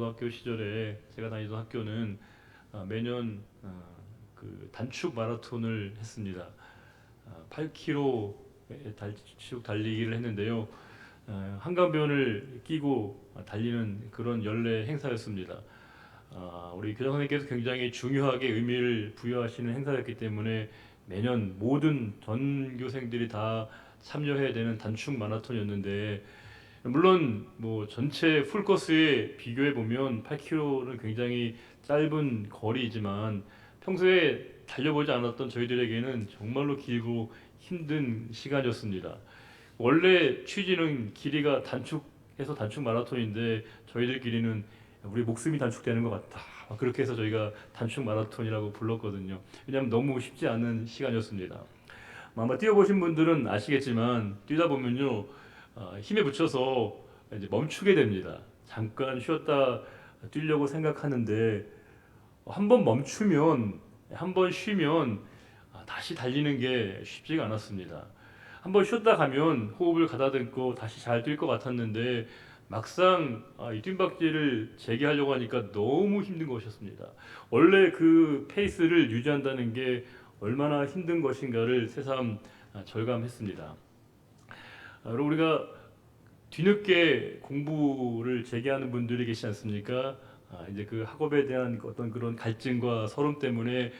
고등학교 시절에 제가 다니던 학교는 매년 그 단축 마라톤을 했습니다. 8km 단축 달리기를 했는데요. 한강변을 끼고 달리는 그런 연례 행사였습니다. 우리 교장 선생님께서 굉장히 중요하게 의미를 부여하시는 행사였기 때문에 매년 모든 전교생들이 다 참여해야 되는 단축 마라톤이었는데, 물론 뭐 전체 풀코스에 비교해 보면 8km는 굉장히 짧은 거리이지만 평소에 달려보지 않았던 저희들에게는 정말로 길고 힘든 시간이었습니다. 원래 취지는 길이가 단축해서 단축 마라톤인데 저희들끼리는 우리 목숨이 단축되는 것 같다, 그렇게 해서 저희가 단축 마라톤이라고 불렀거든요. 왜냐하면 너무 쉽지 않은 시간이었습니다. 아마 뛰어보신 분들은 아시겠지만 뛰다 보면요, 힘에 부쳐서 이제 멈추게 됩니다. 잠깐 쉬었다 뛰려고 생각하는데 한 번 멈추면, 한 번 쉬면 다시 달리는 게 쉽지가 않았습니다. 한 번 쉬었다 가면 호흡을 가다듬고 다시 잘 뛸 것 같았는데 막상 이 뜀박질을 재개하려고 하니까 너무 힘든 것이었습니다. 원래 그 페이스를 유지한다는 게 얼마나 힘든 것인가를 새삼 절감했습니다. 여러분, 우리가 뒤늦게 공부를 재개하는 분들이 계시지 않습니까? 이제 그 학업에 대한 어떤 그런 갈증과 서름 때문에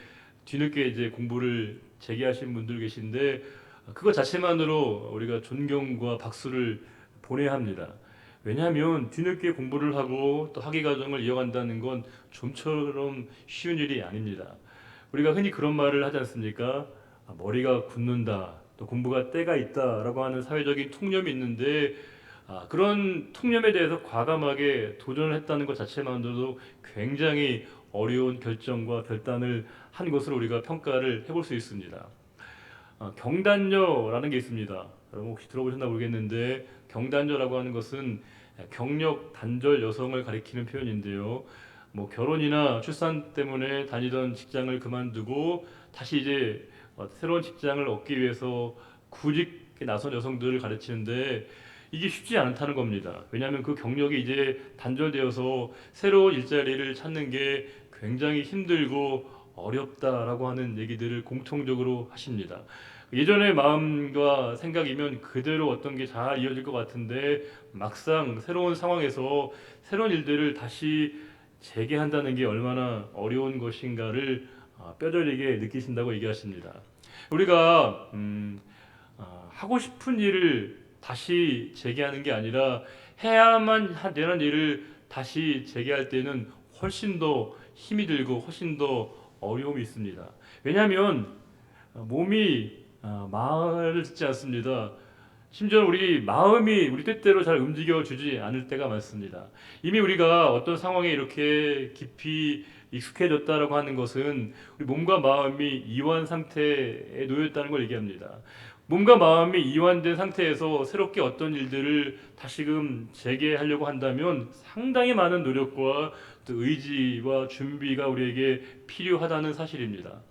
뒤늦게 이제 공부를 재개하신 분들 계신데, 그것 자체만으로 우리가 존경과 박수를 보내야 합니다. 왜냐하면 뒤늦게 공부를 하고 또 학위 과정을 이어간다는 건 좀처럼 쉬운 일이 아닙니다. 우리가 흔히 그런 말을 하지 않습니까? 머리가 굳는다, 또 공부가 때가 있다라고 하는 사회적인 통념이 있는데, 그런 통념에 대해서 과감하게 도전을 했다는 것 자체만으로도 굉장히 어려운 결정과 결단을 한 것으로 우리가 평가를 해볼 수 있습니다. 경단녀라는 게 있습니다. 여러분 혹시 들어보셨나 모르겠는데, 경단녀라고 하는 것은 경력 단절 여성을 가리키는 표현인데요. 뭐 결혼이나 출산 때문에 다니던 직장을 그만두고 다시 이제 새로운 직장을 얻기 위해서 구직에 나선 여성들을 가르치는데, 이게 쉽지 않다는 겁니다. 왜냐하면 그 경력이 이제 단절되어서 새로운 일자리를 찾는 게 굉장히 힘들고 어렵다라고 하는 얘기들을 공통적으로 하십니다. 예전의 마음과 생각이면 그대로 어떤 게 잘 이어질 것 같은데 막상 새로운 상황에서 새로운 일들을 다시 재개한다는 게 얼마나 어려운 것인가를 뼈저리게 느끼신다고 얘기하십니다. 우리가 하고 싶은 일을 다시 재개하는 게 아니라 해야만 되는 일을 다시 재개할 때는 훨씬 더 힘이 들고 훨씬 더 어려움이 있습니다. 왜냐하면 몸이 말을 듣지 않습니다. 심지어 우리 마음이 우리 뜻대로 잘 움직여주지 않을 때가 많습니다. 이미 우리가 어떤 상황에 이렇게 깊이 익숙해졌다라고 하는 것은 우리 몸과 마음이 이완 상태에 놓였다는 걸 얘기합니다. 몸과 마음이 이완된 상태에서 새롭게 어떤 일들을 다시금 재개하려고 한다면 상당히 많은 노력과 또 의지와 준비가 우리에게 필요하다는 사실입니다.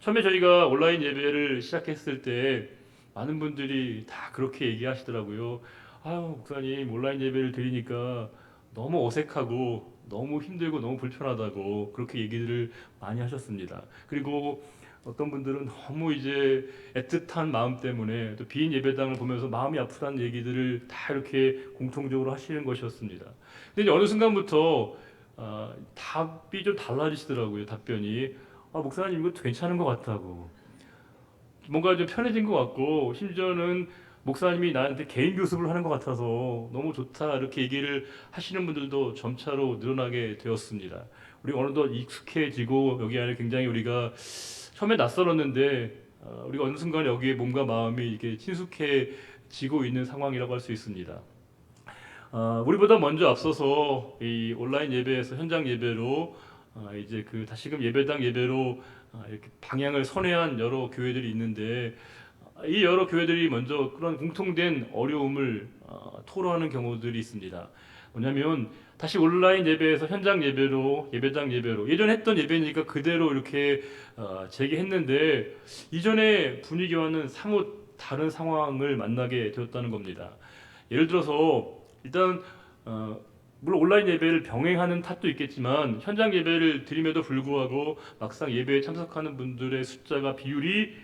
처음에 저희가 온라인 예배를 시작했을 때 많은 분들이 다 그렇게 얘기하시더라고요. 아유, 목사님 온라인 예배를 드리니까 너무 어색하고 너무 힘들고 너무 불편하다고 그렇게 얘기를 많이 하셨습니다. 그리고 어떤 분들은 너무 이제 애틋한 마음 때문에 또 빈 예배당을 보면서 마음이 아프다는 얘기들을 다 이렇게 공통적으로 하시는 것이었습니다. 근데 이제 어느 순간부터 답이 좀 달라지시더라고요. 답변이 목사님 이거 괜찮은 것 같다고, 뭔가 좀 편해진 것 같고, 심지어는 목사님이 나한테 개인 교습을 하는 것 같아서 너무 좋다, 이렇게 얘기를 하시는 분들도 점차로 늘어나게 되었습니다. 우리 어느덧 익숙해지고 여기 안에 굉장히 우리가 처음에 낯설었는데 우리가 어느 순간 여기에 몸과 마음이 이렇게 친숙해지고 있는 상황이라고 할 수 있습니다. 우리보다 먼저 앞서서 이 온라인 예배에서 현장 예배로 이제 그 다시금 예배당 예배로 이렇게 방향을 선회한 여러 교회들이 있는데, 이 여러 교회들이 먼저 그런 공통된 어려움을 토로하는 경우들이 있습니다. 뭐냐면 다시 온라인 예배에서 현장 예배로, 예배당 예배로, 예전에 했던 예배니까 그대로 이렇게 재개했는데 이전의 분위기와는 사뭇 다른 상황을 만나게 되었다는 겁니다. 예를 들어서 일단 어, 물론 온라인 예배를 병행하는 탓도 있겠지만 현장 예배를 드림에도 불구하고 막상 예배에 참석하는 분들의 숫자가 비율이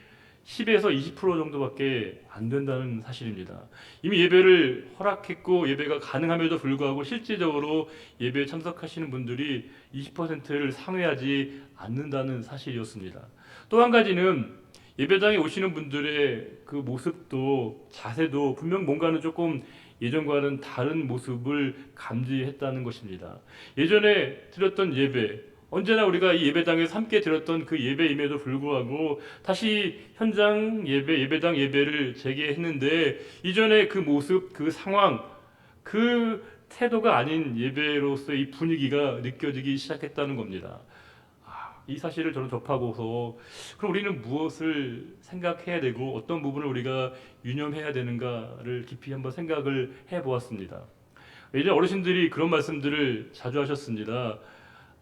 10에서 20% 정도밖에 안 된다는 사실입니다. 이미 예배를 허락했고 예배가 가능함에도 불구하고 실제적으로 예배에 참석하시는 분들이 20%를 상회하지 않는다는 사실이었습니다. 또 한 가지는 예배당에 오시는 분들의 그 모습도 자세도 분명 뭔가는 조금 예전과는 다른 모습을 감지했다는 것입니다. 예전에 드렸던 예배, 언제나 우리가 이 예배당에서 함께 드렸던 그 예배임에도 불구하고 다시 현장 예배, 예배당 예배를 재개했는데 이전에 그 모습, 그 상황, 그 태도가 아닌 예배로서의 이 분위기가 느껴지기 시작했다는 겁니다. 이 사실을 저는 접하고서 그럼 우리는 무엇을 생각해야 되고 어떤 부분을 우리가 유념해야 되는가를 깊이 한번 생각을 해보았습니다. 예전 어르신들이 그런 말씀들을 자주 하셨습니다.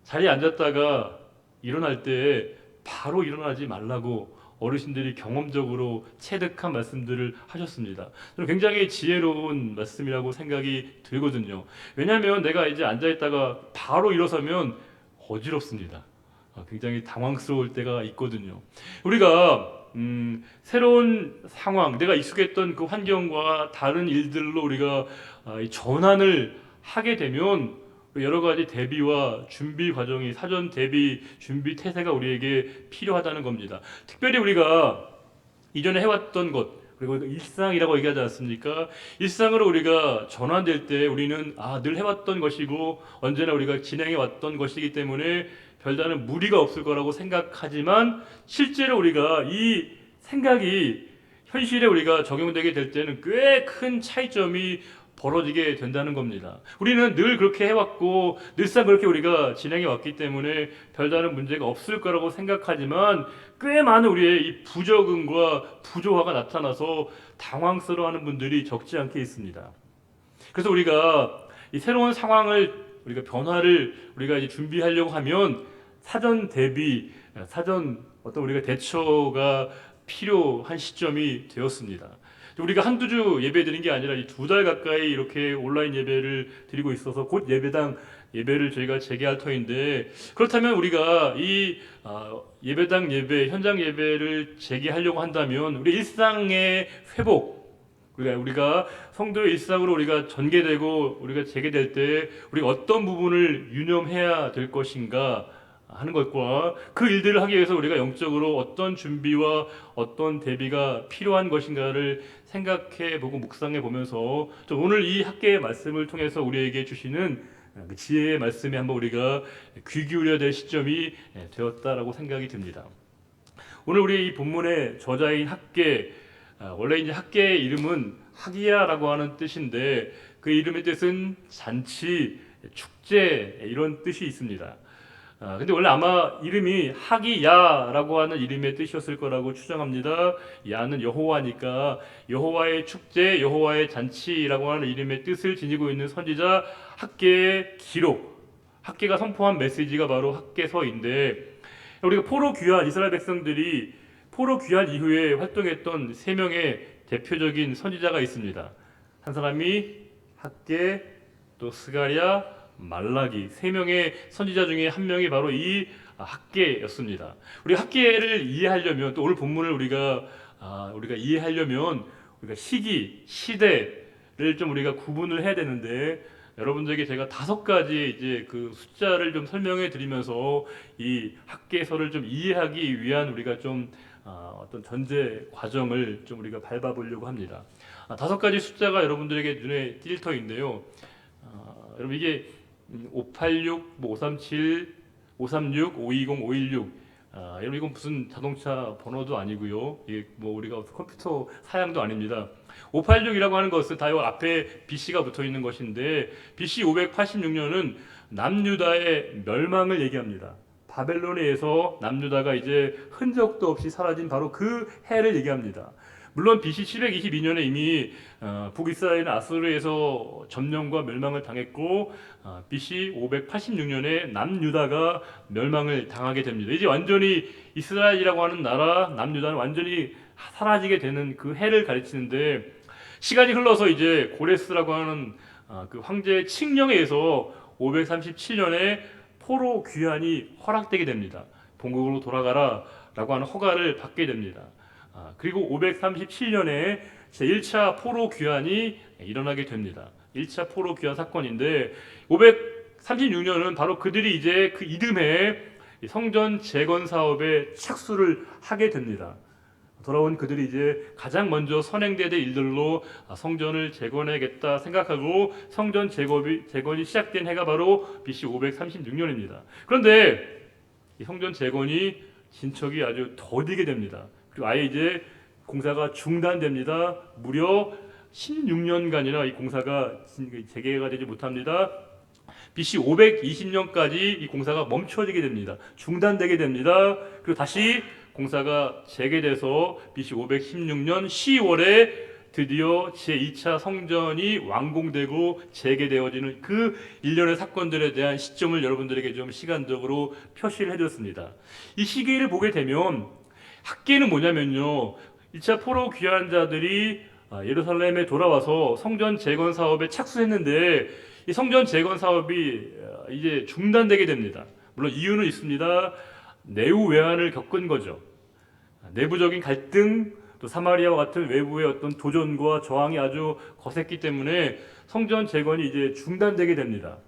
자리에 앉았다가 일어날 때 바로 일어나지 말라고 어르신들이 경험적으로 체득한 말씀들을 하셨습니다. 저는 굉장히 지혜로운 말씀이라고 생각이 들거든요. 왜냐하면 내가 이제 앉아있다가 바로 일어서면 어지럽습니다. 굉장히 당황스러울 때가 있거든요. 우리가 새로운 상황, 내가 익숙했던 그 환경과 다른 일들로 우리가 전환을 하게 되면 여러 가지 대비와 준비 과정이 사전 대비 준비 태세가 우리에게 필요하다는 겁니다. 특별히 우리가 이전에 해왔던 것 그리고 일상이라고 얘기하지 않습니까? 일상으로 우리가 전환될 때 우리는 늘 해왔던 것이고 언제나 우리가 진행해왔던 것이기 때문에 별다른 무리가 없을 거라고 생각하지만 실제로 우리가 이 생각이 현실에 우리가 적용되게 될 때는 꽤 큰 차이점이 벌어지게 된다는 겁니다. 우리는 늘 그렇게 해왔고 늘상 그렇게 우리가 진행해 왔기 때문에 별다른 문제가 없을 거라고 생각하지만 꽤 많은 우리의 이 부적응과 부조화가 나타나서 당황스러워하는 분들이 적지 않게 있습니다. 그래서 우리가 이 새로운 상황을 우리가 변화를 우리가 이제 준비하려고 하면 사전 대비, 사전 어떤 우리가 대처가 필요한 시점이 되었습니다. 우리가 한두 주 예배 드린 게 아니라 이 2달 가까이 이렇게 온라인 예배를 드리고 있어서 곧 예배당 예배를 저희가 재개할 터인데 그렇다면 우리가 이 예배당 예배, 현장 예배를 재개하려고 한다면 우리 일상의 회복 우리가 성도의 일상으로 우리가 전개되고 우리가 재개될 때 우리가 어떤 부분을 유념해야 될 것인가 하는 것과 그 일들을 하기 위해서 우리가 영적으로 어떤 준비와 어떤 대비가 필요한 것인가를 생각해보고 묵상해보면서 오늘 이 학계의 말씀을 통해서 우리에게 주시는 그 지혜의 말씀에 한번 우리가 귀 기울여야 될 시점이 되었다라고 생각이 듭니다. 오늘 우리 이 본문의 저자인 학계, 원래 이제 학계의 이름은 학이야라고 하는 뜻인데 그 이름의 뜻은 잔치, 축제 이런 뜻이 있습니다. 근데 원래 아마 이름이 학이야라고 하는 이름의 뜻이었을 거라고 추정합니다. 야는 여호와니까 여호와의 축제, 여호와의 잔치라고 하는 이름의 뜻을 지니고 있는 선지자 학계의 기록, 학계가 선포한 메시지가 바로 학계서인데 우리가 포로 귀환 이스라엘 백성들이 포로 귀환 이후에 활동했던 3명의 대표적인 선지자가 있습니다. 한 사람이 학계, 또 스가랴, 말라기 3명의 선지자 중에 한 명이 바로 이 학계였습니다. 우리 학계를 이해하려면 또 오늘 본문을 우리가 이해하려면 우리가 시기, 시대를 좀 우리가 구분을 해야 되는데 여러분들에게 제가 5가지 이제 그 숫자를 좀 설명해 드리면서 이 학계서를 좀 이해하기 위한 우리가 좀 어떤 전제 과정을 좀 우리가 밟아보려고 합니다. 5가지 숫자가 여러분들에게 눈에 띌 터인데요. 여러분 이게 586, 537, 536, 520, 516 여러분 이건 무슨 자동차 번호도 아니고요. 이게 뭐 우리가 컴퓨터 사양도 아닙니다. 586이라고 하는 것은 다 앞에 BC가 붙어 있는 것인데 BC 586년은 남유다의 멸망을 얘기합니다. 바벨론에 의해서 남유다가 이제 흔적도 없이 사라진 바로 그 해를 얘기합니다. 물론 BC 722년에 이미 북이스라엘은 아수르에서 점령과 멸망을 당했고 BC 586년에 남유다가 멸망을 당하게 됩니다. 이제 완전히 이스라엘이라고 하는 나라 남유다는 완전히 사라지게 되는 그 해를 가르치는데 시간이 흘러서 이제 고레스라고 하는 그 황제 칙령에 의해서 537년에 포로 귀환이 허락되게 됩니다. 본국으로 돌아가라 라고 하는 허가를 받게 됩니다. 그리고 537년에 제1차 포로 귀환이 일어나게 됩니다. 1차 포로 귀환 사건인데 536년은 바로 그들이 이제 그 이듬해 성전 재건 사업에 착수를 하게 됩니다. 돌아온 그들이 이제 가장 먼저 선행돼야 될 일들로 성전을 재건해야겠다 생각하고 성전 재건이 시작된 해가 바로 BC 536년입니다. 그런데 이 성전 재건이 진척이 아주 더디게 됩니다. 그리고 아예 이제 공사가 중단됩니다. 무려 16년간이나 이 공사가 재개가 되지 못합니다. BC 520년까지 이 공사가 멈춰지게 됩니다. 중단되게 됩니다. 그리고 다시 공사가 재개돼서 BC 516년 10월에 드디어 제2차 성전이 완공되고 재개되어지는 그 일련의 사건들에 대한 시점을 여러분들에게 좀 시간적으로 표시를 해줬습니다. 이 시기를 보게 되면 학계는 뭐냐면요, 1차 포로 귀환자들이 예루살렘에 돌아와서 성전 재건 사업에 착수했는데 이 성전 재건 사업이 이제 중단되게 됩니다. 물론 이유는 있습니다. 내후 외환을 겪은 거죠. 내부적인 갈등, 또 사마리아와 같은 외부의 어떤 도전과 저항이 아주 거셌기 때문에 성전 재건이 이제 중단되게 됩니다.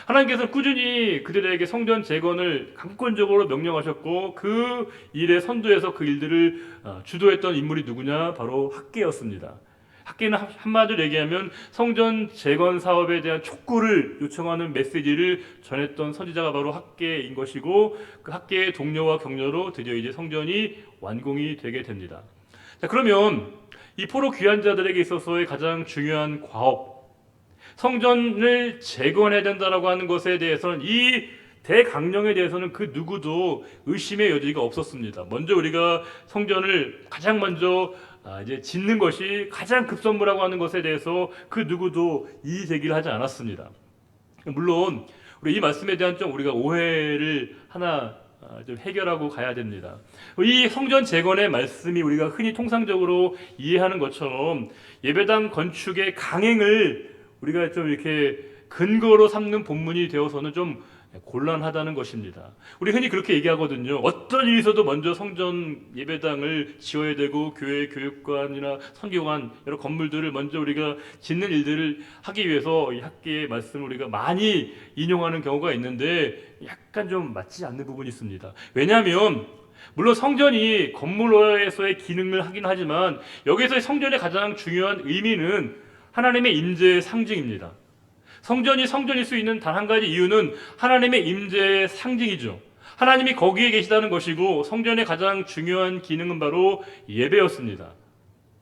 하나님께서는 꾸준히 그들에게 성전 재건을 강권적으로 명령하셨고 그 일에 선두에서 그 일들을 주도했던 인물이 누구냐? 바로 학개였습니다. 학계는 한마디로 얘기하면 성전 재건 사업에 대한 촉구를 요청하는 메시지를 전했던 선지자가 바로 학계인 것이고 그 학계의 동료와 격려로 드디어 이제 성전이 완공이 되게 됩니다. 자, 그러면 이 포로 귀환자들에게 있어서의 가장 중요한 과업, 성전을 재건해야 된다라고 하는 것에 대해서는 이 대강령에 대해서는 그 누구도 의심의 여지가 없었습니다. 먼저 우리가 성전을 가장 먼저 이제 짓는 것이 가장 급선무라고 하는 것에 대해서 그 누구도 이의 제기를 하지 않았습니다. 물론 우리 이 말씀에 대한 좀 우리가 오해를 하나 좀 해결하고 가야 됩니다. 이 성전 재건의 말씀이 우리가 흔히 통상적으로 이해하는 것처럼 예배당 건축의 강행을 우리가 좀 이렇게 근거로 삼는 본문이 되어서는 좀 곤란하다는 것입니다. 우리 흔히 그렇게 얘기하거든요. 어떤 일이 있어도 먼저 성전 예배당을 지어야 되고 교회 교육관이나 선교관 여러 건물들을 먼저 우리가 짓는 일들을 하기 위해서 이 학계의 말씀을 우리가 많이 인용하는 경우가 있는데 약간 좀 맞지 않는 부분이 있습니다. 왜냐하면 물론 성전이 건물로서의 기능을 하긴 하지만 여기서 성전의 가장 중요한 의미는 하나님의 임재의 상징입니다. 성전이 성전일 수 있는 단 한 가지 이유는 하나님의 임재의 상징이죠. 하나님이 거기에 계시다는 것이고 성전의 가장 중요한 기능은 바로 예배였습니다.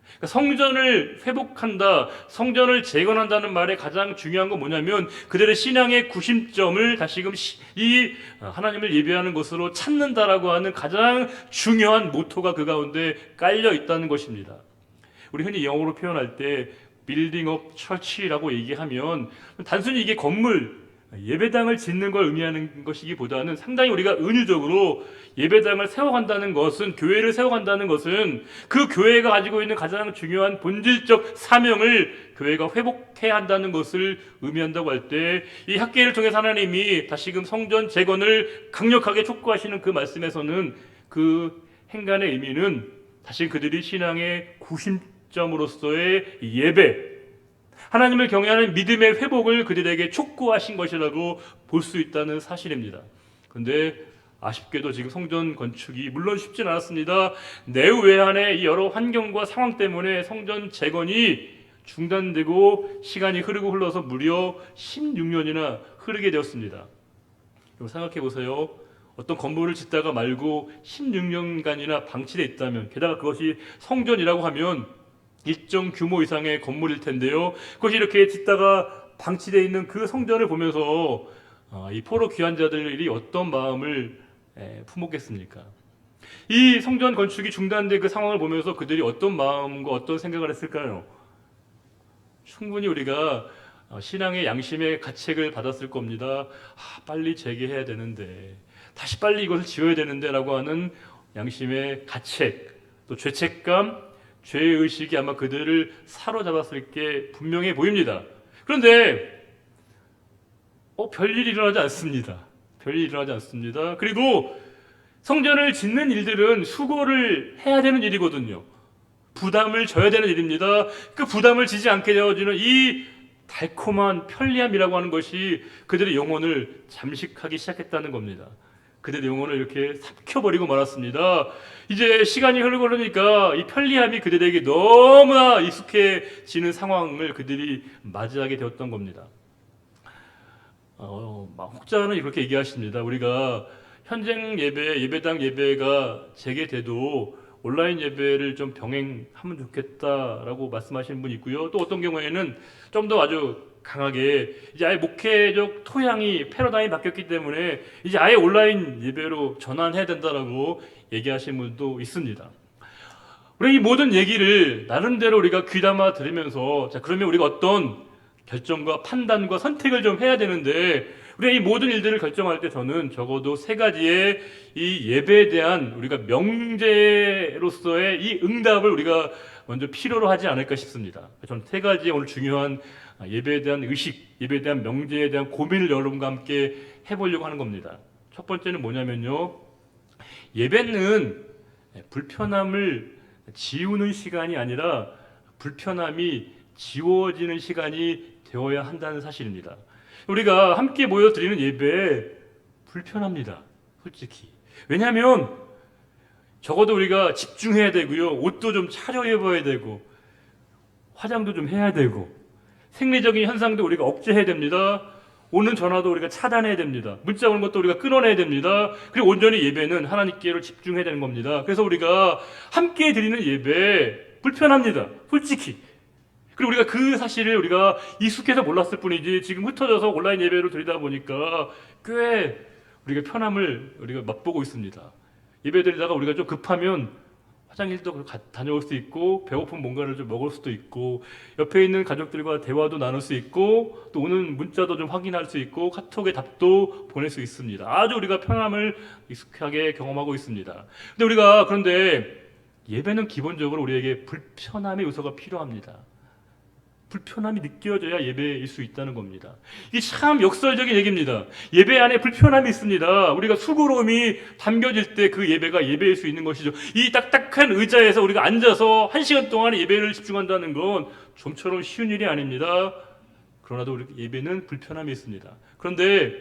그러니까 성전을 회복한다, 성전을 재건한다는 말의 가장 중요한 건 뭐냐면 그들의 신앙의 구심점을 다시금 이 하나님을 예배하는 것으로 찾는다라고 하는 가장 중요한 모토가 그 가운데 깔려 있다는 것입니다. 우리 흔히 영어로 표현할 때 빌딩 업 처치라고 얘기하면 단순히 이게 건물, 예배당을 짓는 걸 의미하는 것이기보다는 상당히 우리가 은유적으로 예배당을 세워간다는 것은, 교회를 세워간다는 것은 그 교회가 가지고 있는 가장 중요한 본질적 사명을 교회가 회복해야 한다는 것을 의미한다고 할 때 이 학계를 통해서 하나님이 다시금 성전 재건을 강력하게 촉구하시는 그 말씀에서는 그 행간의 의미는 다시 그들이 신앙의 구심점으로서의 예배, 하나님을 경외하는 믿음의 회복을 그들에게 촉구하신 것이라고 볼 수 있다는 사실입니다. 그런데 아쉽게도 지금 성전 건축이 물론 쉽진 않았습니다. 내외한의 여러 환경과 상황 때문에 성전 재건이 중단되고 시간이 흐르고 흘러서 무려 16년이나 흐르게 되었습니다. 여러분 생각해 보세요. 어떤 건물을 짓다가 말고 16년간이나 방치되어 있다면, 게다가 그것이 성전이라고 하면 일정 규모 이상의 건물일 텐데요. 그것이 이렇게 짓다가 방치되어 있는 그 성전을 보면서 이 포로 귀환자들이 어떤 마음을 품었겠습니까? 이 성전 건축이 중단된 그 상황을 보면서 그들이 어떤 마음과 어떤 생각을 했을까요? 충분히 우리가 신앙의 양심의 가책을 받았을 겁니다. 빨리 재개해야 되는데, 다시 빨리 이것을 지어야 되는데 라고 하는 양심의 가책, 또 죄책감, 죄의식이 아마 그들을 사로잡았을 게 분명해 보입니다. 그런데 별일이 일어나지 않습니다. 별일이 일어나지 않습니다. 그리고 성전을 짓는 일들은 수고를 해야 되는 일이거든요. 부담을 져야 되는 일입니다. 그 부담을 지지 않게 되어지는 이 달콤한 편리함이라고 하는 것이 그들의 영혼을 잠식하기 시작했다는 겁니다. 그들의 영혼을 이렇게 삭혀버리고 말았습니다. 이제 시간이 흐르고 그러니까 이 편리함이 그들에게 너무나 익숙해지는 상황을 그들이 맞이하게 되었던 겁니다. 혹자는 이렇게 얘기하십니다. 우리가 현장 예배, 예배당 예배가 재개돼도 온라인 예배를 좀 병행하면 좋겠다라고 말씀하시는 분이 있고요. 또 어떤 경우에는 좀 더 아주 강하게 이제 아예 목회적 토양이 패러다임이 바뀌었기 때문에 이제 아예 온라인 예배로 전환해야 된다라고 얘기하시는 분도 있습니다. 우리 이 모든 얘기를 나름대로 우리가 귀담아 들으면서 자 그러면 우리가 어떤 결정과 판단과 선택을 좀 해야 되는데 우리가 이 모든 일들을 결정할 때 저는 적어도 세 가지의 이 예배에 대한 우리가 명제로서의 이 응답을 우리가 먼저 필요로 하지 않을까 싶습니다. 저는 세 가지의 오늘 중요한 예배에 대한 의식, 예배에 대한 명제에 대한 고민을 여러분과 함께 해보려고 하는 겁니다. 첫 번째는 뭐냐면요. 예배는 불편함을 지우는 시간이 아니라 불편함이 지워지는 시간이 되어야 한다는 사실입니다. 우리가 함께 모여 드리는 예배 불편합니다. 솔직히. 왜냐하면 적어도 우리가 집중해야 되고요. 옷도 좀 차려입어야 되고 화장도 좀 해야 되고 생리적인 현상도 우리가 억제해야 됩니다. 오는 전화도 우리가 차단해야 됩니다. 문자 오는 것도 우리가 끊어내야 됩니다. 그리고 온전히 예배는 하나님께로 집중해야 되는 겁니다. 그래서 우리가 함께 드리는 예배 불편합니다. 솔직히. 그리고 우리가 그 사실을 우리가 익숙해서 몰랐을 뿐이지 지금 흩어져서 온라인 예배를 드리다 보니까 꽤 우리가 편함을 우리가 맛보고 있습니다. 예배 드리다가 우리가 좀 급하면 화장실도 다녀올 수 있고 배고픈 뭔가를 좀 먹을 수도 있고 옆에 있는 가족들과 대화도 나눌 수 있고 또 오는 문자도 좀 확인할 수 있고 카톡의 답도 보낼 수 있습니다. 아주 우리가 편함을 익숙하게 경험하고 있습니다. 그런데 예배는 기본적으로 우리에게 불편함의 요소가 필요합니다. 불편함이 느껴져야 예배일 수 있다는 겁니다. 이게 참 역설적인 얘기입니다. 예배 안에 불편함이 있습니다. 우리가 수고로움이 담겨질 때 그 예배가 예배일 수 있는 것이죠. 이 딱딱한 의자에서 우리가 앉아서 1시간 동안 예배를 집중한다는 건 좀처럼 쉬운 일이 아닙니다. 그러나도 우리 예배는 불편함이 있습니다. 그런데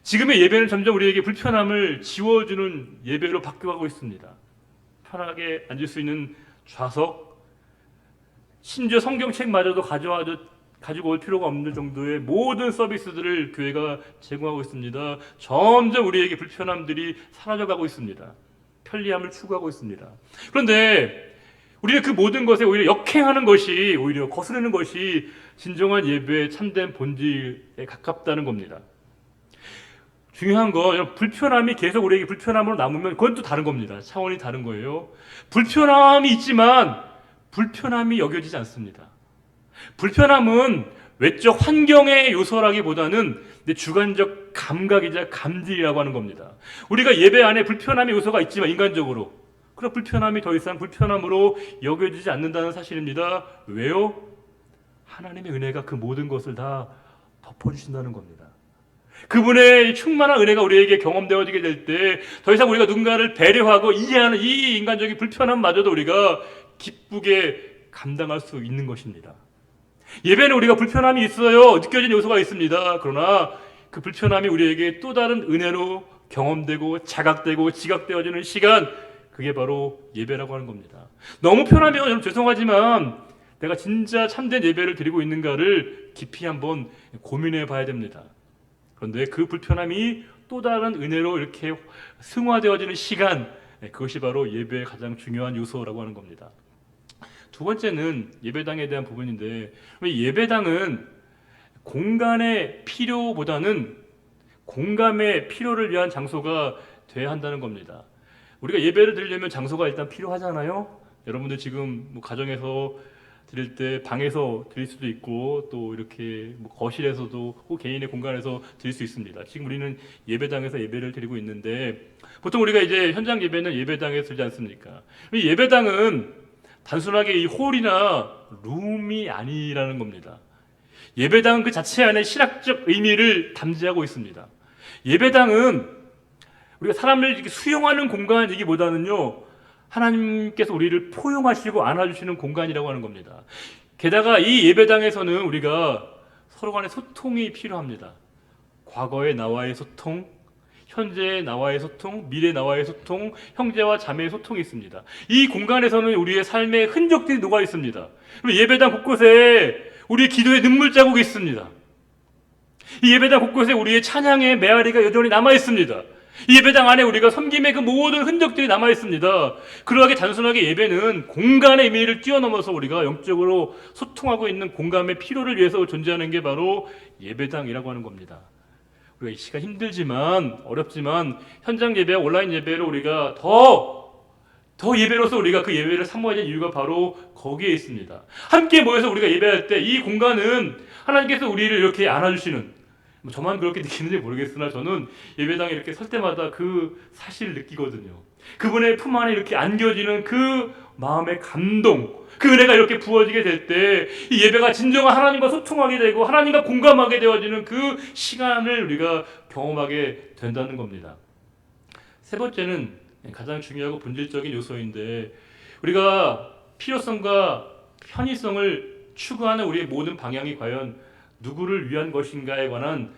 지금의 예배는 점점 우리에게 불편함을 지워주는 예배로 바뀌어가고 있습니다. 편하게 앉을 수 있는 좌석, 심지어 성경책마저도 가지고 올 필요가 없는 정도의 모든 서비스들을 교회가 제공하고 있습니다. 점점 우리에게 불편함들이 사라져가고 있습니다. 편리함을 추구하고 있습니다. 그런데 우리는 그 모든 것에 오히려 역행하는 것이 오히려 거스르는 것이 진정한 예배의 참된 본질에 가깝다는 겁니다. 중요한 건 불편함이 계속 우리에게 불편함으로 남으면 그건 또 다른 겁니다. 차원이 다른 거예요. 불편함이 있지만 불편함이 여겨지지 않습니다. 불편함은 외적 환경의 요소라기보다는 내 주관적 감각이자 감질이라고 하는 겁니다. 우리가 예배 안에 불편함의 요소가 있지만 인간적으로 그런 불편함이 더 이상 불편함으로 여겨지지 않는다는 사실입니다. 왜요? 하나님의 은혜가 그 모든 것을 다 덮어주신다는 겁니다. 그분의 충만한 은혜가 우리에게 경험되어지게 될 때 더 이상 우리가 누군가를 배려하고 이해하는 이 인간적인 불편함마저도 우리가 기쁘게 감당할 수 있는 것입니다. 예배는 우리가 불편함이 있어요. 느껴진 요소가 있습니다. 그러나 그 불편함이 우리에게 또 다른 은혜로 경험되고 자각되고 지각되어지는 시간, 그게 바로 예배라고 하는 겁니다. 너무 편하면 여러분 죄송하지만 내가 진짜 참된 예배를 드리고 있는가를 깊이 한번 고민해 봐야 됩니다. 그런데 그 불편함이 또 다른 은혜로 이렇게 승화되어지는 시간, 그것이 바로 예배의 가장 중요한 요소라고 하는 겁니다. 두 번째는 예배당에 대한 부분인데, 예배당은 공간의 필요보다는 공감의 필요를 위한 장소가 돼야 한다는 겁니다. 우리가 예배를 드리려면 장소가 일단 필요하잖아요. 여러분들 지금 가정에서 드릴 때 방에서 드릴 수도 있고 또 이렇게 거실에서도 혹 개인의 공간에서 드릴 수 있습니다. 지금 우리는 예배당에서 예배를 드리고 있는데 보통 우리가 이제 현장 예배는 예배당에서 드리지 않습니까? 예배당은 단순하게 이 홀이나 룸이 아니라는 겁니다. 예배당은 그 자체 안에 신학적 의미를 담지하고 있습니다. 예배당은 우리가 사람을 이렇게 수용하는 공간이기보다는요, 하나님께서 우리를 포용하시고 안아주시는 공간이라고 하는 겁니다. 게다가 이 예배당에서는 우리가 서로 간의 소통이 필요합니다. 과거의 나와의 소통, 현재의 나와의 소통, 미래 나와의 소통, 형제와 자매의 소통이 있습니다. 이 공간에서는 우리의 삶의 흔적들이 녹아 있습니다. 예배당 곳곳에 우리의 기도의 눈물 자국이 있습니다. 이 예배당 곳곳에 우리의 찬양의 메아리가 여전히 남아 있습니다. 이 예배당 안에 우리가 섬김의 그 모든 흔적들이 남아 있습니다. 그러하게 단순하게 예배는 공간의 의미를 뛰어넘어서 우리가 영적으로 소통하고 있는 공감의 필요를 위해서 존재하는 게 바로 예배당이라고 하는 겁니다. 우리가 이 시간 힘들지만 어렵지만 현장 예배와 온라인 예배로 우리가 더 예배로서 우리가 그 예배를 사모해야 될 이유가 바로 거기에 있습니다. 함께 모여서 우리가 예배할 때 이 공간은 하나님께서 우리를 이렇게 안아주시는, 저만 그렇게 느끼는지 모르겠으나 저는 예배당에 이렇게 설 때마다 그 사실을 느끼거든요. 그분의 품 안에 이렇게 안겨지는 그 마음의 감동, 그 은혜가 이렇게 부어지게 될 때 이 예배가 진정한 하나님과 소통하게 되고 하나님과 공감하게 되어지는 그 시간을 우리가 경험하게 된다는 겁니다. 세 번째는 가장 중요하고 본질적인 요소인데, 우리가 필요성과 편의성을 추구하는 우리의 모든 방향이 과연 누구를 위한 것인가에 관한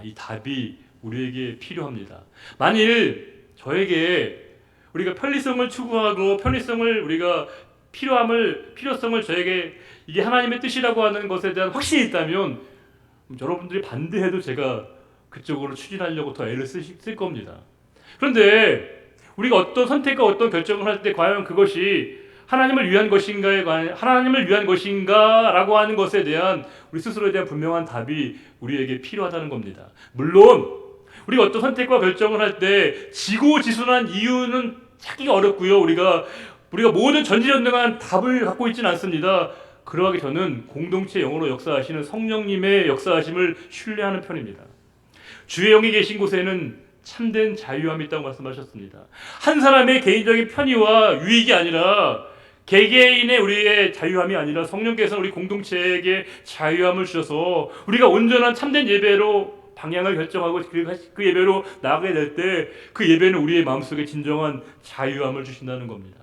이 답이 우리에게 필요합니다. 만일 저에게 우리가 편리성을 추구하고 편리성을 우리가 필요성을 저에게 이게 하나님의 뜻이라고 하는 것에 대한 확신이 있다면 여러분들이 반대해도 제가 그쪽으로 추진하려고 더 애를 쓸 겁니다. 그런데 우리가 어떤 선택과 어떤 결정을 할 때 과연 그것이 하나님을 위한 것인가라고 하는 것에 대한 우리 스스로에 대한 분명한 답이 우리에게 필요하다는 겁니다. 물론 우리가 어떤 선택과 결정을 할 때 지고지순한 이유는 찾기가 어렵고요. 우리가 모든 전지전능한 답을 갖고 있지는 않습니다. 그러하기 저는 공동체 영으로 역사하시는 성령님의 역사하심을 신뢰하는 편입니다. 주의 영이 계신 곳에는 참된 자유함이 있다고 말씀하셨습니다. 한 사람의 개인적인 편의와 유익이 아니라 개개인의 우리의 자유함이 아니라 성령께서 우리 공동체에게 자유함을 주셔서 우리가 온전한 참된 예배로 방향을 결정하고 그 예배로 나아가게 될 때 그 예배는 우리의 마음속에 진정한 자유함을 주신다는 겁니다.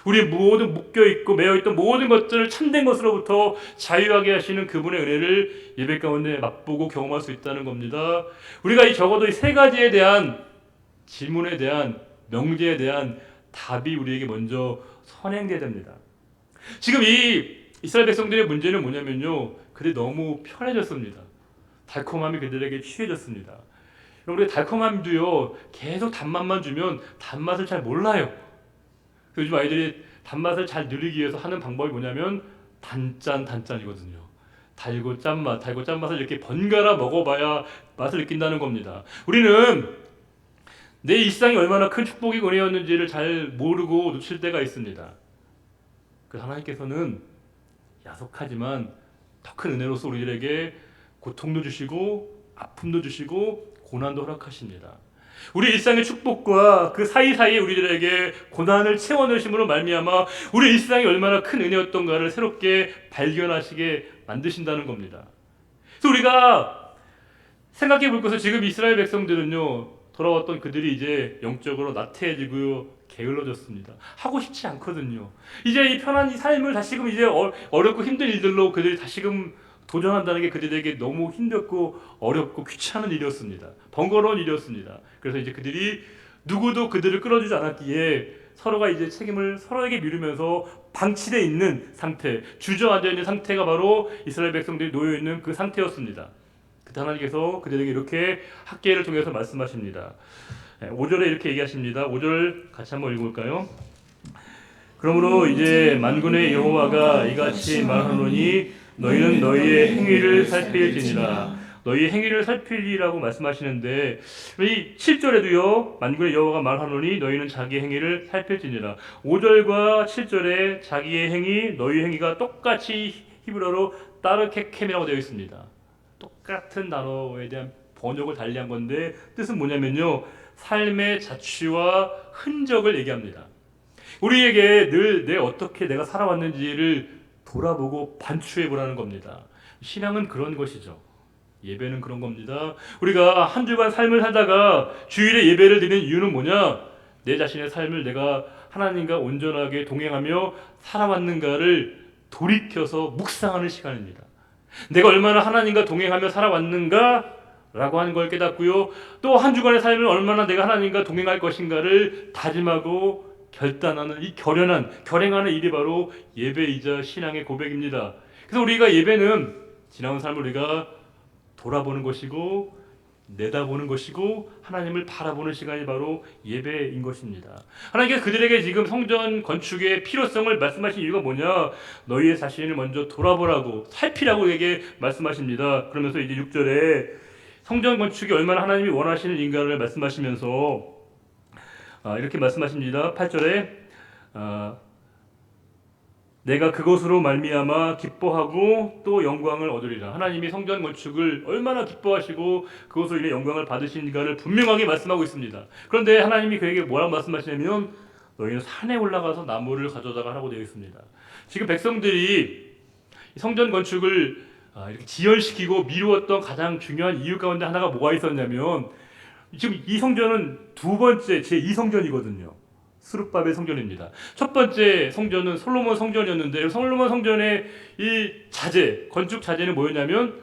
우리 모든 묶여있고 매여있던 모든 것들을 참된 것으로부터 자유하게 하시는 그분의 은혜를 예배 가운데 맛보고 경험할 수 있다는 겁니다. 우리가 적어도 이 세 가지에 대한 질문에 대한 명제에 대한 답이 우리에게 먼저 선행돼야 됩니다. 지금 이 이스라엘 백성들의 문제는 뭐냐면요, 그들이 너무 편해졌습니다. 달콤함이 그들에게 취해졌습니다. 우리 달콤함도요, 계속 단맛만 주면 단맛을 잘 몰라요. 요즘 아이들이 단맛을 잘 누리기 위해서 하는 방법이 뭐냐면 단짠이거든요. 달고 짠맛을 이렇게 번갈아 먹어봐야 맛을 느낀다는 겁니다. 우리는 내 일상이 얼마나 큰 축복이 은혜였는지를 잘 모르고 놓칠 때가 있습니다. 그래서 하나님께서는 야속하지만 더 큰 은혜로서 우리들에게 고통도 주시고 아픔도 주시고 고난도 허락하십니다. 우리 일상의 축복과 그 사이사이에 우리들에게 고난을 채워넣으심으로 말미암아 우리 일상이 얼마나 큰 은혜였던가를 새롭게 발견하시게 만드신다는 겁니다. 그래서 우리가 생각해 볼 것은 지금 이스라엘 백성들은요, 돌아왔던 그들이 이제 영적으로 나태해지고 게을러졌습니다. 하고 싶지 않거든요. 이제 이 편한 이 삶을 다시금 이제 어렵고 힘든 일들로 그들이 다시금 도전한다는 게 그들에게 너무 힘들고 어렵고 귀찮은 일이었습니다. 번거로운 일이었습니다. 그래서 이제 그들이 누구도 그들을 끌어주지 않았기에 서로가 이제 책임을 서로에게 미루면서 방치되어 있는 상태, 주저앉아 있는 상태가 바로 이스라엘 백성들이 놓여 있는 그 상태였습니다. 그때 하나님께서 그들에게 이렇게 학계를 통해서 말씀하십니다. 5절에 이렇게 얘기하십니다. 5절 같이 한번 읽어볼까요? 그러므로 이제 만군의 여호와가 이같이 말하노니 너희는 너희의 행위를 살필지니라. 너희의 행위를 살필리라고 말씀하시는데 이 7절에도요, 만군의 여호와가 말하노니 너희는 자기의 행위를 살필지니라. 5절과 7절에 자기의 행위, 너희의 행위가 똑같이 히브리어로 따르케켐이라고 되어 있습니다. 똑같은 단어에 대한 번역을 달리한 건데 뜻은 뭐냐면요, 삶의 자취와 흔적을 얘기합니다. 우리에게 늘 어떻게 내가 살아왔는지를 돌아보고 반추해 보라는 겁니다. 신앙은 그런 것이죠. 예배는 그런 겁니다. 우리가 한 주간 삶을 살다가 주일에 예배를 드리는 이유는 뭐냐? 내 자신의 삶을 내가 하나님과 온전하게 동행하며 살아왔는가를 돌이켜서 묵상하는 시간입니다. 내가 얼마나 하나님과 동행하며 살아왔는가? 라고 하는 걸 깨닫고요. 또 한 주간의 삶을 얼마나 내가 하나님과 동행할 것인가를 다짐하고 결단하는 이 결행하는 일이 바로 예배이자 신앙의 고백입니다. 그래서 우리가 예배는 지나온 삶을 우리가 돌아보는 것이고 내다보는 것이고 하나님을 바라보는 시간이 바로 예배인 것입니다. 하나님께서 그들에게 지금 성전 건축의 필요성을 말씀하신 이유가 뭐냐? 너희의 자신을 먼저 돌아보라고 살피라고 에게 말씀하십니다. 그러면서 이제 6절에 성전 건축이 얼마나 하나님이 원하시는 인간을 말씀하시면서 이렇게 말씀하십니다. 8절에 내가 그것으로 말미암아 기뻐하고 또 영광을 얻으리라. 하나님이 성전 건축을 얼마나 기뻐하시고 그것으로 인해 영광을 받으시는가를 분명하게 말씀하고 있습니다. 그런데 하나님이 그에게 뭐라고 말씀하시냐면 너희는 산에 올라가서 나무를 가져다가 하라고 되어 있습니다. 지금 백성들이 성전 건축을 이렇게 지연시키고 미루었던 가장 중요한 이유 가운데 하나가 뭐가 있었냐면 지금 이 성전은 두 번째 제2성전이거든요. 스룹바벨 성전입니다. 첫 번째 성전은 솔로몬 성전이었는데 솔로몬 성전의 이 건축 자재는 뭐였냐면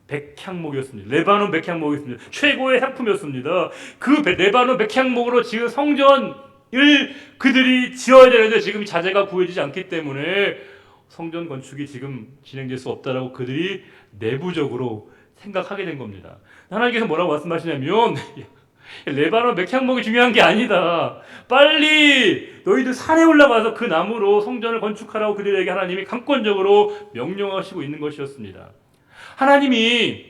백향목이었습니다. 레바논 백향목이었습니다. 최고의 상품이었습니다. 그 레바논 백향목으로 지은 성전을 그들이 지어야 되는데 지금 자재가 구해지지 않기 때문에 성전 건축이 지금 진행될 수 없다라고 그들이 내부적으로 생각하게 된 겁니다. 하나님께서 뭐라고 말씀하시냐면 레바논 맥향목이 중요한 게 아니다. 빨리 너희들 산에 올라가서 그 나무로 성전을 건축하라고 그들에게 하나님이 강권적으로 명령하시고 있는 것이었습니다. 하나님이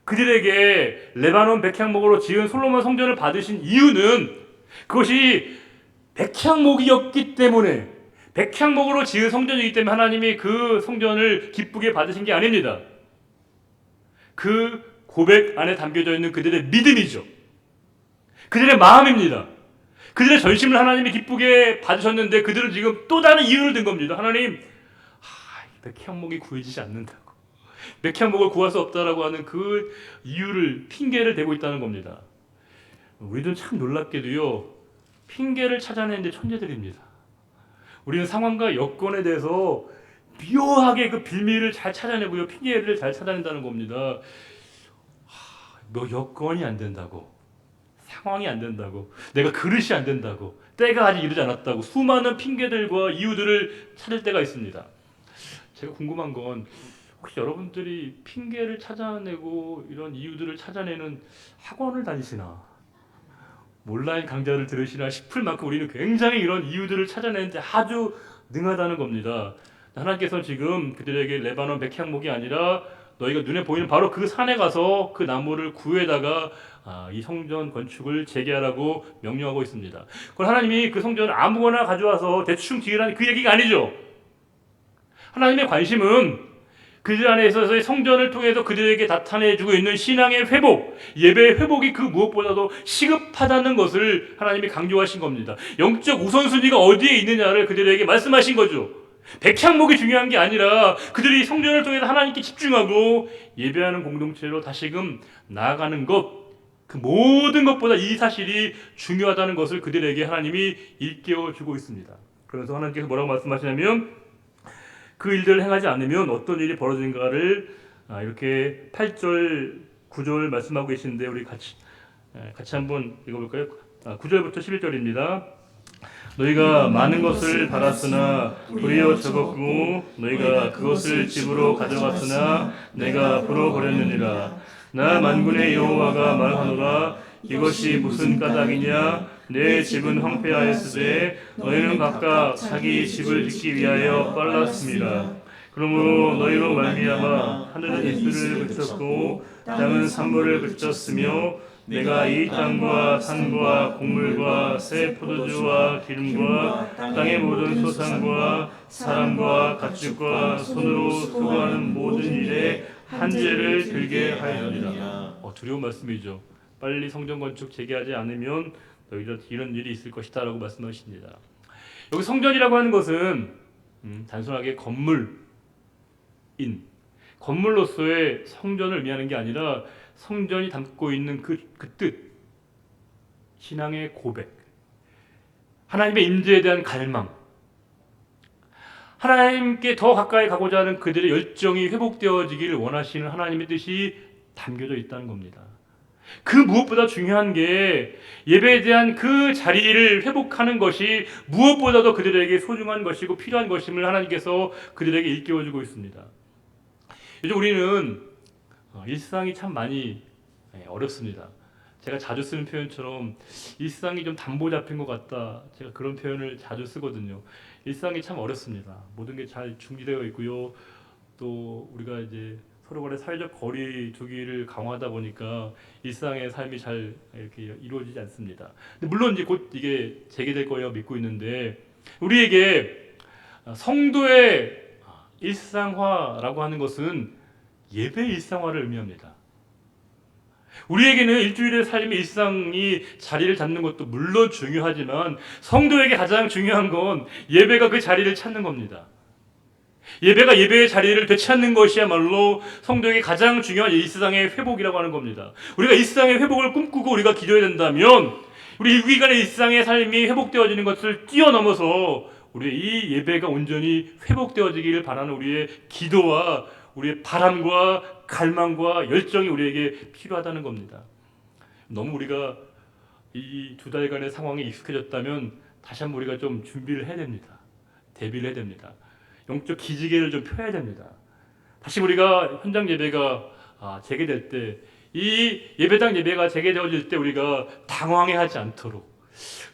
그들에게 레바논 백향목으로 지은 솔로몬 성전을 받으신 이유는 그것이 백향목이었기 때문에 백향목으로 지은 성전이기 때문에 하나님이 그 성전을 기쁘게 받으신 게 아닙니다. 그 고백 안에 담겨져 있는 그들의 믿음이죠. 그들의 마음입니다. 그들의 전심을 하나님이 기쁘게 받으셨는데 그들은 지금 또 다른 이유를 든 겁니다. 하나님, 백향목이 구해지지 않는다고. 백향목을 구할 수 없다라고 하는 그 이유를 핑계를 대고 있다는 겁니다. 우리들은 참 놀랍게도요. 핑계를 찾아내는데 천재들입니다. 우리는 상황과 여건에 대해서 묘하게 그 빌미를 잘 찾아내고요. 핑계를 잘 찾아낸다는 겁니다. 너 여건이 안 된다고. 상황이 안 된다고. 내가 그릇이 안 된다고. 때가 아직 이르지 않았다고. 수많은 핑계들과 이유들을 찾을 때가 있습니다. 제가 궁금한 건 혹시 여러분들이 핑계를 찾아내고 이런 이유들을 찾아내는 학원을 다니시나? 온라인 강좌를 들으시나 싶을 만큼 우리는 굉장히 이런 이유들을 찾아내는데 아주 능하다는 겁니다. 하나님께서 지금 그들에게 레바논 백향목이 아니라 너희가 눈에 보이는 바로 그 산에 가서 그 나무를 구해다가 이 성전 건축을 재개하라고 명령하고 있습니다. 그럼 하나님이 그 성전을 아무거나 가져와서 대충 지으라는 그 얘기가 아니죠. 하나님의 관심은 그들 안에 있어서의 성전을 통해서 그들에게 나타내주고 있는 신앙의 회복, 예배의 회복이 그 무엇보다도 시급하다는 것을 하나님이 강조하신 겁니다. 영적 우선순위가 어디에 있느냐를 그들에게 말씀하신 거죠. 백향목이 중요한 게 아니라 그들이 성전을 통해서 하나님께 집중하고 예배하는 공동체로 다시금 나아가는 것, 그 모든 것보다 이 사실이 중요하다는 것을 그들에게 하나님이 일깨워주고 있습니다. 그래서 하나님께서 뭐라고 말씀하시냐면 그 일들을 행하지 않으면 어떤 일이 벌어진가를 이렇게 8절, 9절 말씀하고 계시는데 우리 같이 한번 읽어볼까요? 9절부터 11절입니다. 너희가 많은 것을 받았으나 도리어 적었고 너희가 그것을 집으로 가져갔으나 내가 불어버렸느니라. 나 만군의 여호와가 말하노라. 이것이 무슨 까닭이냐? 내 집은 황폐하였으되 너희는 각각 자기 집을 짓기 위하여 빨랐습니다. 그러므로 너희로 말미암아 하늘은 이슬을 그쳤고 땅은 산물을 그쳤으며 내가 이 땅과 산과 곡물과 새 포도주와 기름과 땅의 모든 소산과 사람과 가축과 손으로 수고하는 모든 일에 한죄를 들게 하였느니라. 두려운 말씀이죠. 빨리 성전 건축 재개하지 않으면 너희들 이런 일이 있을 것이다 라고 말씀하십니다. 여기 성전이라고 하는 것은 단순하게 건물인 건물로서의 성전을 의미하는 게 아니라 성전이 담고 있는 그 뜻, 신앙의 고백, 하나님의 임재에 대한 갈망, 하나님께 더 가까이 가고자 하는 그들의 열정이 회복되어지기를 원하시는 하나님의 뜻이 담겨져 있다는 겁니다. 그 무엇보다 중요한 게 예배에 대한 그 자리를 회복하는 것이 무엇보다도 그들에게 소중한 것이고 필요한 것임을 하나님께서 그들에게 일깨워주고 있습니다. 요즘 우리는 일상이 참 많이 어렵습니다. 제가 자주 쓰는 표현처럼 일상이 좀 담보 잡힌 것 같다. 제가 그런 표현을 자주 쓰거든요. 일상이 참 어렵습니다. 모든 게 잘 준비되어 있고요. 또 우리가 이제 서로 간의 사회적 거리 두기를 강화하다 보니까 일상의 삶이 잘 이렇게 이루어지지 않습니다. 근데 물론 이제 곧 이게 재개될 거예요 믿고 있는데, 우리에게 성도의 일상화라고 하는 것은 예배의 일상화를 의미합니다. 우리에게는 일주일의 삶의 일상이 자리를 잡는 것도 물론 중요하지만 성도에게 가장 중요한 건 예배가 그 자리를 찾는 겁니다. 예배가 예배의 자리를 되찾는 것이야말로 성도에게 가장 중요한 일상의 회복이라고 하는 겁니다. 우리가 일상의 회복을 꿈꾸고 우리가 기도해야 된다면 우리 일기간의 일상의 삶이 회복되어지는 것을 뛰어넘어서 우리의 이 예배가 온전히 회복되어지기를 바라는 우리의 기도와 우리의 바람과 갈망과 열정이 우리에게 필요하다는 겁니다. 너무 우리가 이 2달간의 상황에 익숙해졌다면 다시 한번 우리가 좀 준비를 해야 됩니다. 대비를 해야 됩니다. 영적 기지개를 좀 펴야 됩니다. 다시 우리가 현장 예배가 재개될 때, 이 예배당 예배가 재개되어질 때 우리가 당황해하지 않도록,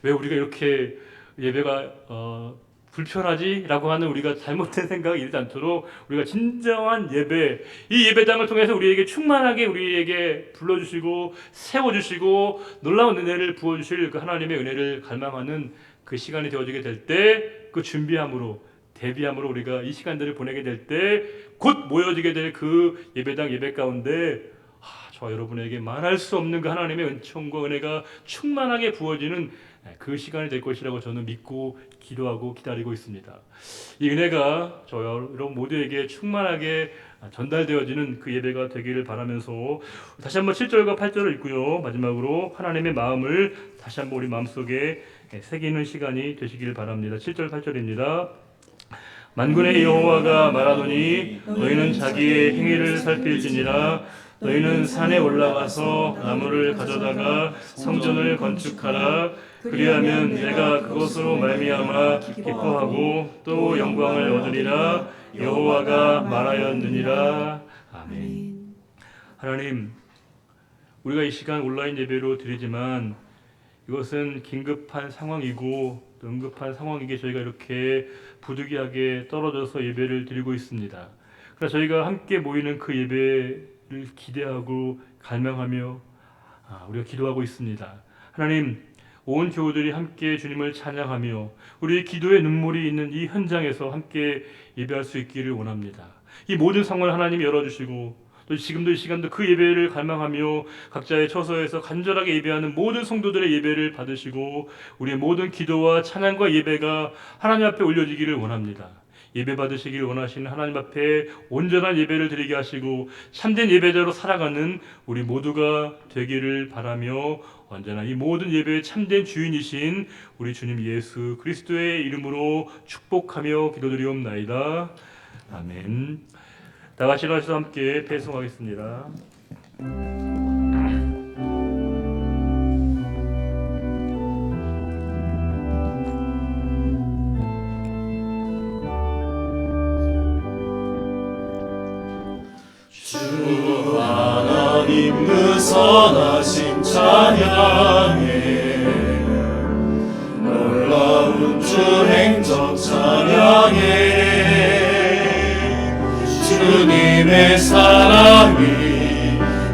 왜 우리가 이렇게 예배가 불편하지? 라고 하는 우리가 잘못된 생각이 일지 않도록 우리가 진정한 예배, 이 예배당을 통해서 우리에게 충만하게 우리에게 불러주시고 세워주시고 놀라운 은혜를 부어주실 그 하나님의 은혜를 갈망하는 그 시간이 되어지게 될 때, 그 준비함으로 대비함으로 우리가 이 시간들을 보내게 될 때 곧 모여지게 될 그 예배당 예배 가운데 저와 여러분에게 말할 수 없는 그 하나님의 은총과 은혜가 충만하게 부어지는 그 시간이 될 것이라고 저는 믿고 기도하고 기다리고 있습니다. 이 은혜가 저와 여러분 모두에게 충만하게 전달되어지는 그 예배가 되기를 바라면서 다시 한번 7절과 8절을 읽고요, 마지막으로 하나님의 마음을 다시 한번 우리 마음속에 새기는 시간이 되시기를 바랍니다. 7절 8절입니다. 만군의 여호와가 말하노니 너희는 자기의 행위를 살필지니라. 너희는 산에 올라가서 나무를 가져다가 성전을 건축하라. 그리하면 내가 그것으로 말미암아 기뻐하고 또 영광을 얻으리라. 여호와가 말하였느니라. 아멘. 하나님, 우리가 이 시간 온라인 예배로 드리지만 이것은 긴급한 상황이고 또 응급한 상황이기에 저희가 이렇게 부득이하게 떨어져서 예배를 드리고 있습니다. 그래서 저희가 함께 모이는 그 예배를 기대하고 갈망하며 우리가 기도하고 있습니다. 하나님, 온 교우들이 함께 주님을 찬양하며 우리의 기도의 눈물이 있는 이 현장에서 함께 예배할 수 있기를 원합니다. 이 모든 상황을 하나님이 열어주시고 또 지금도 이 시간도 그 예배를 갈망하며 각자의 처소에서 간절하게 예배하는 모든 성도들의 예배를 받으시고 우리의 모든 기도와 찬양과 예배가 하나님 앞에 올려지기를 원합니다. 예배 받으시기를 원하시는 하나님 앞에 온전한 예배를 드리게 하시고 참된 예배자로 살아가는 우리 모두가 되기를 바라며 언제나 이 모든 예배의 참된 주인이신 우리 주님 예수 그리스도의 이름으로 축복하며 기도드리옵나이다. 아멘. 다 같이 일어나서 함께 배송하겠습니다. 주 하나님 그 선하심 찬양해 놀라운 주 행적 찬양해 주님의 사랑이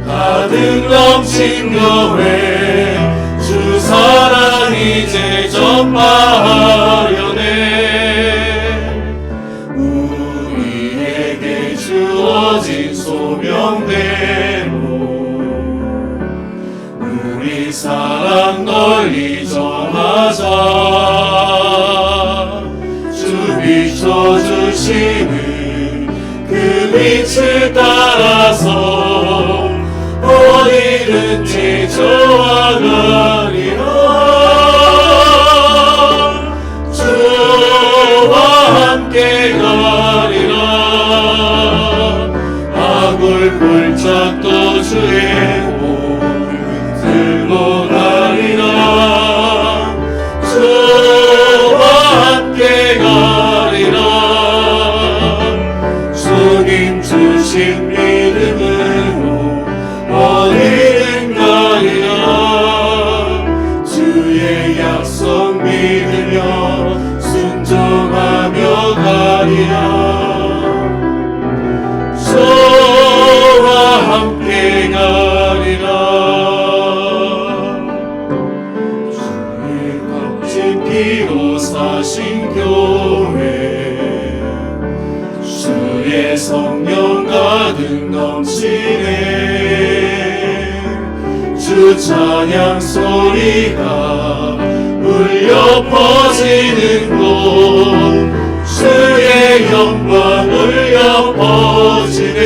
가득 넘친 교회 주 사랑 이제 전파하려네 우리에게 주어진 소명대로 우리 사랑 널리 전하자 주 비춰주시는 그 빛을 따라서 어디든지 저아가리라. 주와 함께 가리라. 악을 폴짝 또 주의 목 들고 가리라. 주와 함께 가리라. 주님 주신 믿음으로 어디든 가리라. 주의 약속 믿으며 순종하며 가리라. 저와 함께 가리라. 주의 값진 피로 사신 교회 주의 성령 가득 넘치네. 주 찬양 소리가 울려 퍼지는 곳 주의 영광 울려 퍼지네.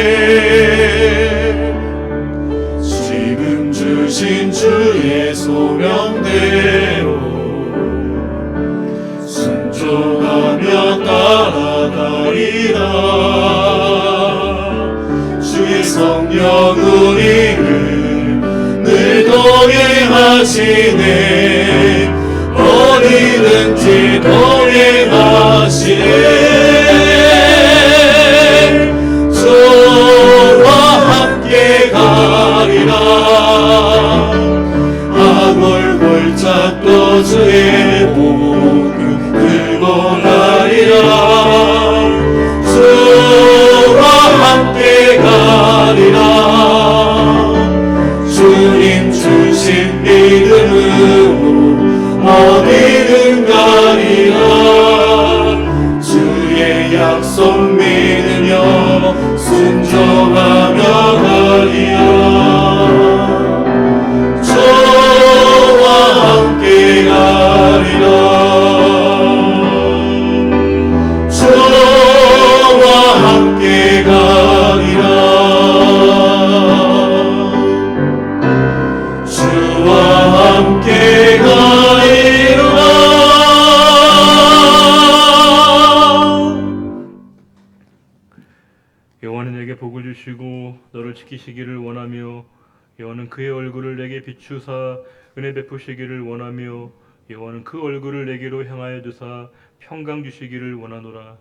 지금 주신 주의 소명대로 순종하며 따라가리라. 주의 성령 우리를 늘 동행하시네. 어디든지 동행하시네. 저와 함께 가리라. 악을 골짝 또 주의 복음 들고 가리라. 주와 함께 가리라. 주님 주신 믿음으로 어디든 가리라. 주의 약속 믿으며 순종하며 가리라. 저와 함께 가리라. 저와 함께 가리라. 주와 함께 가리라. 여호와는 내게 복을 주시고 너를 지키시기를 원하며 여호와는 그의 얼굴을 내게 비추사 은혜 베푸시기를 원하며 여호와는 그 얼굴을 내게로 향하여 두사 평강 주시기를 원하노라.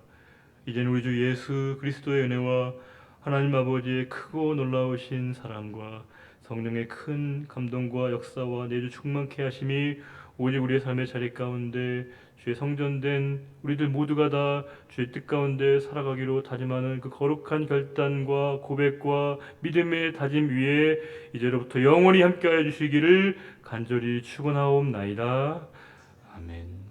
이제는 우리 주 예수 그리스도의 은혜와 하나님 아버지의 크고 놀라우신 사랑과 성령의 큰 감동과 역사와 내주 충만케 하심이 오직 우리의 삶의 자리 가운데 주의 성전된 우리들 모두가 다 주의 뜻 가운데 살아가기로 다짐하는 그 거룩한 결단과 고백과 믿음의 다짐 위에 이제로부터 영원히 함께하여 주시기를 간절히 축원하옵나이다. 아멘.